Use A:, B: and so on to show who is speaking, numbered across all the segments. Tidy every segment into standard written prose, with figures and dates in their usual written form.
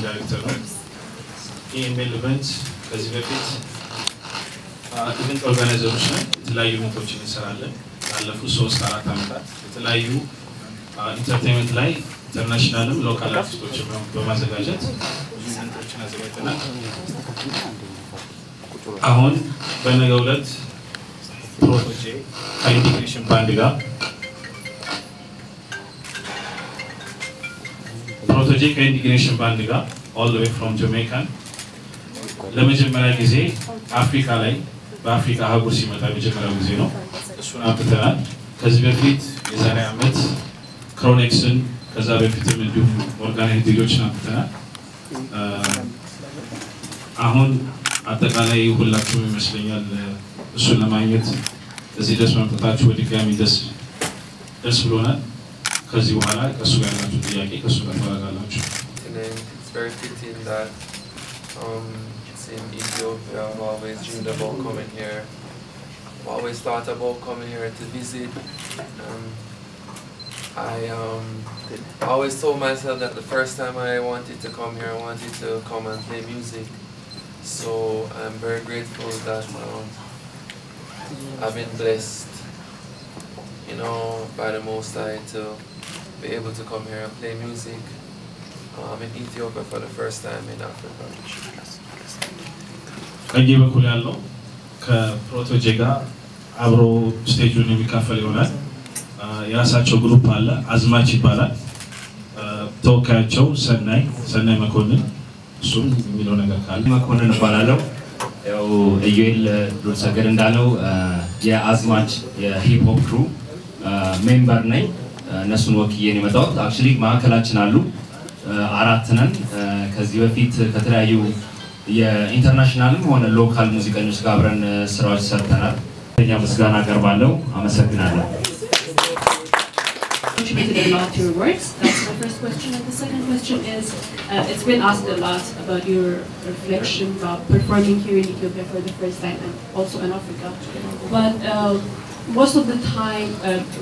A: ዳይሬክተር ነው። ይህን ኢቨንት ከዚህ በፊት ኢቨንት ኦርጋናይዘሮች ነን። የተለያዩ ኢቨንቶችን እንሰራለን። ባለፉት 3-4 ዓመታት የተለያዩ ኢንተርቴይንመንት ላይ ኢንተርናሽናልም ሎካል አርቲስቶችን በማዘጋጀት ኢቨንቶችን አዘጋጅተናል። አሁን በነገው ዕለት ፕሮቶጄ ከኢንዲግኔሽን ባንድ ጋር all the way from Jamaica ለመጀመሪያ ጊዜ አፍሪካ ላይ በአፍሪካ አህጉር ሲመጣ የመጀመሪያው ጊዜ ነው። እሱን አምጥተናል። ከዚህ በፊት የዛሬ ዓመት ክሮኔክስን ከዛ በፊትም እንዲሁም ኦርጋናይዝ ዲሎችን አምጥተናል። አሁን አጠቃላይ ሁላችሁም ይመስለኛል እሱን ለማግኘት እዚህ ድረስ መምጣታችሁ በድጋሚ ደስ ብሎናል። ከዚህ በኋላ ከሱ ጋር ያላችሁ ጥያቄ ከሱ ጋር ታደርጋላችሁ።
B: It's very fitting that it's in Ethiopia. I've always dreamed about coming here. I've always thought about coming here to visit. I always told myself that the first time I wanted to come here, I wanted to come and play music. So I'm very grateful that I've been blessed, you know, by the Most High to be able to come here and play music. I'm in Ethiopia for the first time in Africa.
A: ከዚህ በኩል ያለው ከፕሮቶጄ ጋር አብሮ ስቴጁን የሚካፈል ይሆናል። የራሳቸው ግሩፕ አለ፣ አዝማች ይባላል። ተወካያቸው ሰናይ መኮንን እሱም የሚለው ነገር ካለ
C: መኮንን እባላለሁ። ያው ኢዩኤል ዱርሰገድ እንዳለው የአዝማች የሂፕ ሆፕ ክሩ ሜምበር ነኝ። እነሱን ወክዬ ነው የመጣሁት። አክቹሊ ማዕከላችን አሉ 4 ነን። ከዚህ በፊት ከተለያዩ የኢንተርናሽናልም ሆነ ሎካል ሙዚቀኞች ጋር አብረን ስራዎች ሰርተናል። እኛ ምስጋና አቀርባለሁ። አመሰግናለሁ።
D: Contributed a lot to your works. That's my first question. And the second question is, it's been asked a lot about your reflection about performing here in Ethiopia for the first time and also in Africa. But most of the time,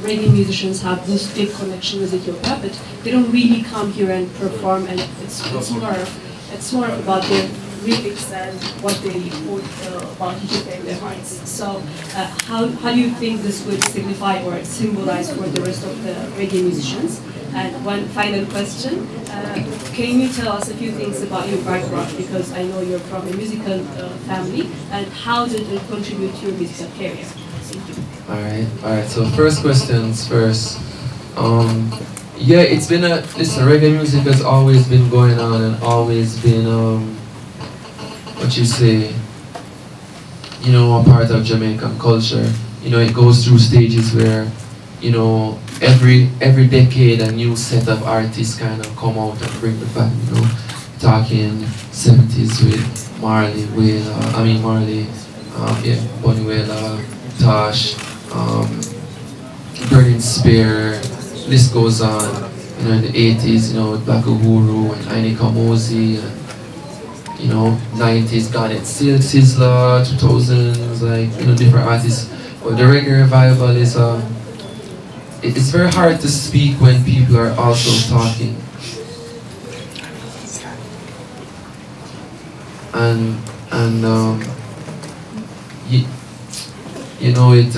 D: reggae musicians have this deep connection with Ethiopia, but they don't really come here and perform. And it's more about their lyrics and what they hold about Ethiopia in their hearts. So, how do you think this would signify or symbolize for the rest of the reggae musicians? And one final question: can you tell us a few things about your background? Because I know you're from a musical family, and how did it contribute to your musical career?
B: All right. So first questions first. Yeah, it's been reggae music has always been going on and always been what you say, you know, a part of Jamaican culture. You know, it goes through stages where, you know, every decade a new set of artists kind of come out and bring the back. You know, talking 70s with Marley, Bonnie Wailer, Tosh, Burning Spear, list goes on. You know, in the 80s, you know, with Black Uhuru and Aine Kamosi, and you know, 90s Garnet Sizzler, 2000s, like, you know, different artists. But the reggae revival is it's very hard to speak when people are also talking. And you know it.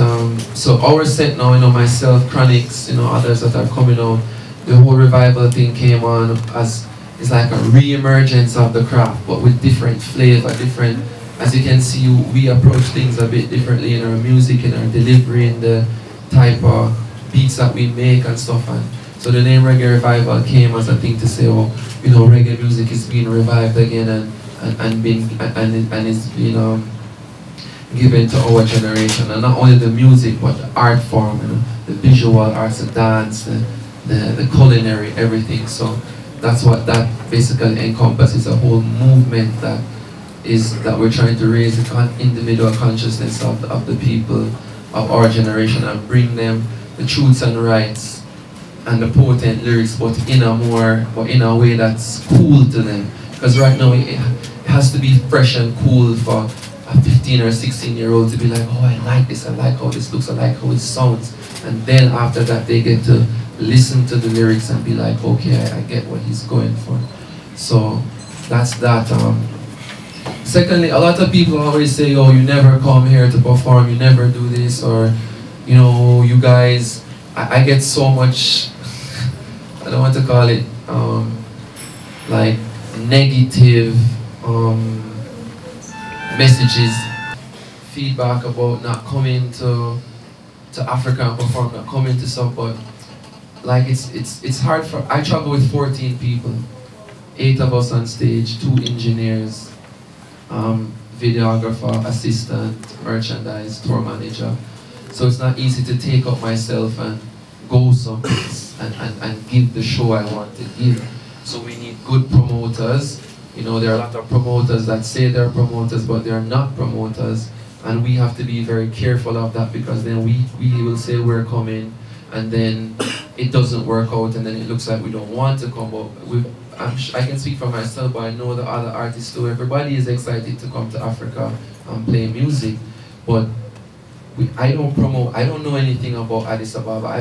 B: So our set now, you know, myself, Chronics, you know, others that are coming out. The whole revival thing came on as it's like a re-emergence of the craft, but with different flavor, different. As you can see, we approach things a bit differently in our music, in our delivery, in the type of beats that we make and stuff. And so the name Reggae Revival came as a thing to say, oh, you know, reggae music is being revived again and it's being given to our generation, and not only the music but the art form, you know, the visual arts, the dance, the culinary, everything. So that's what that basically encompasses, a whole movement that we're trying to raise the individual consciousness of the people of our generation and bring them the truths and rights and the potent lyrics, but in a way that's cool to them. Because right now it has to be fresh and cool for a 15 or 16-year-old to be like, oh, I like this, I like how this looks, I like how it sounds. And then after that they get to listen to the lyrics and be like, okay, I get what he's going for. So that's that. Secondly, a lot of people always say, oh, you never come here to perform, you never do this, or, you know, you guys, I get so much, I don't want to call it, like, negative messages, feedback about not coming to Africa and perform, not coming to some, but like it's hard for, I travel with 14 people, 8 of us on stage, 2 engineers, videographer, assistant, merchandise, tour manager. So it's not easy to take up myself and go someplace and give the show I want to give. So we need good promoters. You know, there are a lot of promoters that say they're promoters, but they're not promoters. And we have to be very careful of that, because then we will say we're coming, and then it doesn't work out, and then it looks like we don't want to come. But I can speak for myself, but I know the other artists too. Everybody is excited to come to Africa and play music, but I don't promote. I don't know anything about Addis Ababa. I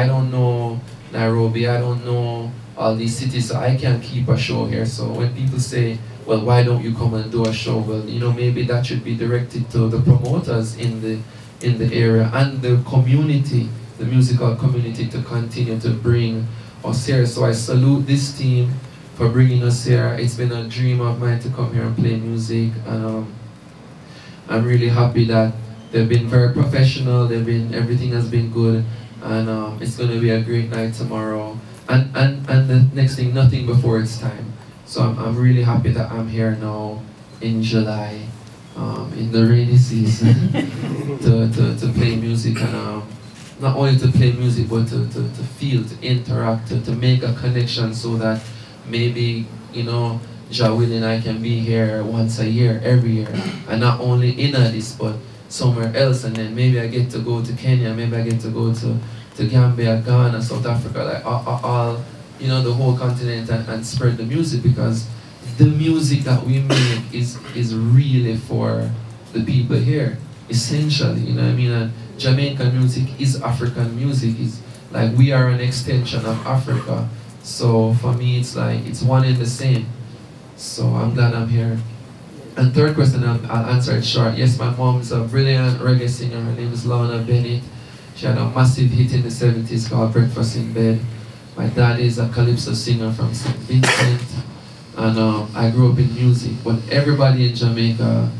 B: don't know Nairobi. I don't know all these cities, so I can't keep a show here. So when people say, well, why don't you come and do a show? Well, you know, maybe that should be directed to the promoters in the area and the community, the musical community, to continue to bring us here. So I salute this team for bringing us here. It's been a dream of mine to come here and play music, and I'm really happy that they've been very professional. Everything has been good, and it's going to be a great night tomorrow. And the next thing, nothing before its time. So I'm really happy that I'm here now in July, in the rainy season, to play music, and not only to play music, but to feel, to interact, to make a connection, so that maybe, you know, Jah willing, I can be here once a year, every year, and not only in Addis, but somewhere else, and then maybe I get to go to Kenya, maybe I get to go to Gambia, Ghana, South Africa, like all, you know, the whole continent, and spread the music, because the music that we make is really for the people here, essentially, you know what I mean? And Jamaican music is African music. Is like, we are an extension of Africa. So for me, it's like, it's one and the same. So I'm glad I'm here. And third question, I'll answer it short. Yes, my mom's a brilliant reggae singer. Her name is Lorna Bennett. She had a massive hit in the 70s called Breakfast in Bed. My dad is a calypso singer from St. Vincent. And I grew up in music. But everybody in Jamaica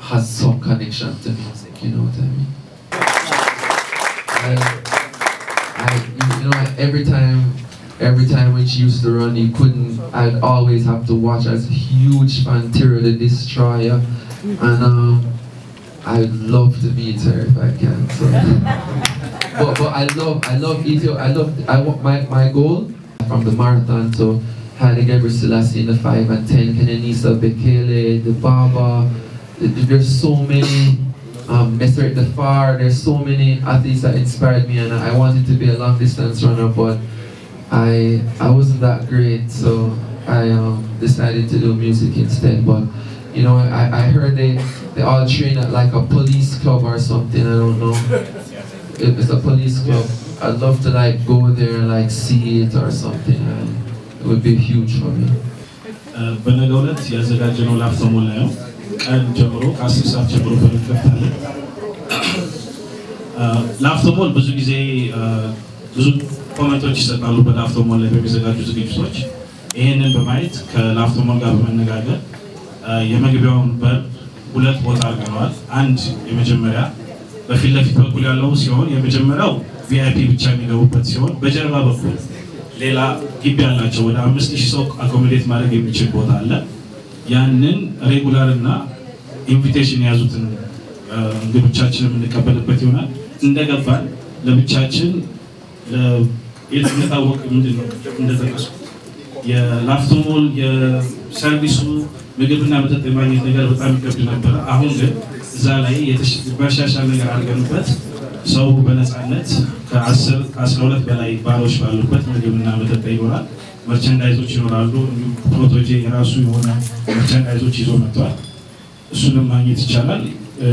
B: has some connection to music, you know what I mean? You know, every time when she used to run, I'd always have to watch. I was a huge fan, Tira the Destroyer, and I'd love to meet her if I can. So, but I love Ethiopia. My goal from the marathon to Haile Gebrselassie in the 5 and 10, Kenenisa Bekele, the Baba. There's so many. Meseret Defar, there's so many athletes that inspired me, and I wanted to be a long distance runner, but I wasn't that great, so I decided to do music instead. But you know, I heard they all train at like a police club or something. I don't know if it's a police club. I'd love to like go there and like see it or something, and it would be huge for me.
A: Laphto Mall and Jamoro, Kasisa Jamoro Fellowship. Laphto Mall, ብዙ ጊዜ ብዙ ኮሜንቶች ይሰጣሉ በላፍቶ ሞል ላይ በሚዘጋጁ ዝግጅቶች። ይሄንን በማየት ከላፍቶ ሞል ጋር በመነጋገር የመግቢያውን በር ሁለት ቦታ አድርገናል። አንድ የመጀመሪያ በፊት ለፊት በኩል ያለው ሲሆን የመጀመሪያው ቪአይፒ ብቻ የሚገቡበት ሲሆን በጀርባ በኩል ሌላ ግቢ ያላቸው ወደ 5000 ሰው አኮሞዴት ማድረግ የሚችል ቦታ አለ። ያንን ሬጉላር እና ኢንቪቴሽን ያዙትን እንግዶቻችንን እንቀበልበት ይሆናል። እንደገባን ለብቻችን ለየተነታወቅ ምንድነው እንደተቀሰቀሰ የላፍቶ ሞል የሰርቪሱ ምግብና መጠጥ የማግኘት ነገር በጣም ይከብድ ነበር። አሁን ግን እዛ ላይ የተሻሻለ ነገር አድርገንበት ሰው በነፃነት ከ10 ከ12 በላይ ባሮች ባሉበት ምግብና መጠጥ ይኖራል። መርቸንዳይዞች ይኖራሉ። ፕሮቶጄ የራሱ የሆነ መርቸንዳይዞች ይዞ መጥቷል። እሱንም ማግኘት ይቻላል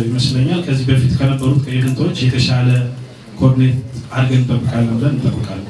A: ይመስለኛል። ከዚህ በፊት ከነበሩት ከኢቨንቶች የተሻለ ኮርኔት አድርገን እንጠብቃለን ብለን እንጠብቃለን።